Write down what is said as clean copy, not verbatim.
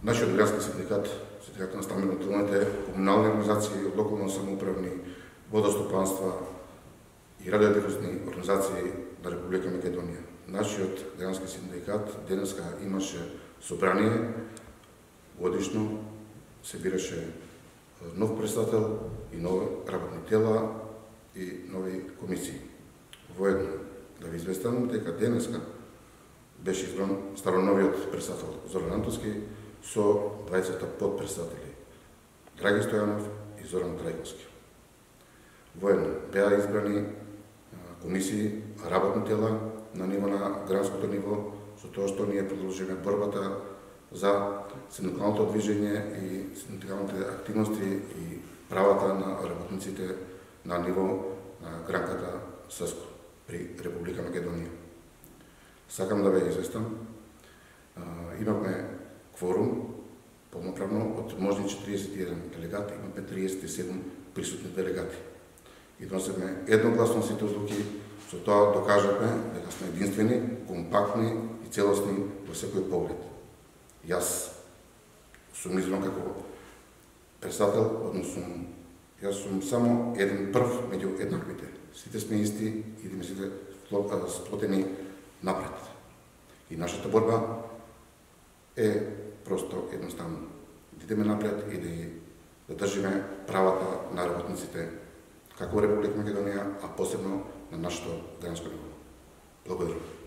Нашиот градски синдикат, Синдикатот на стамбено-деловите комунални организации од локално самоуправни, водостопанства и радиодифузни организации на Република Македонија. Нашиот градски синдикат денеска имаше собрание, годишно се бираше нов председател и нови работни тела и нови комисии. Воедно да ви известам дека денеска беше избран староновиот председател Зоран Антовски со 20 подпредседатели Драги Стојанов и Зоран Трајковски. Воедно беа избрани комисии, работни тела на ниво на градското ниво, со тоа што ние продолжиме борбата за синдикалното движење и синдикалните активности и правата на работниците на ниво на гранката ССКО при Република Македонија. Сакам да ве известам, имавме кворум полноправно од можни 41 делегати, имаме 37 присутни делегати. И донесовме едногласно сите одлуки, со тоа докажавме дека сме единствени, компактни и целосни во секој поглед. Јас сум избран како председател, односно јас сум само еден прв меѓу еднаквите. Сите сме исти и идеме сите сплотени напред. И нашата борба е просто едноставно да идеме напред и да држиме правата на работниците како во Република Македонија, а посебно на нашето гранско ниво. Благодарам.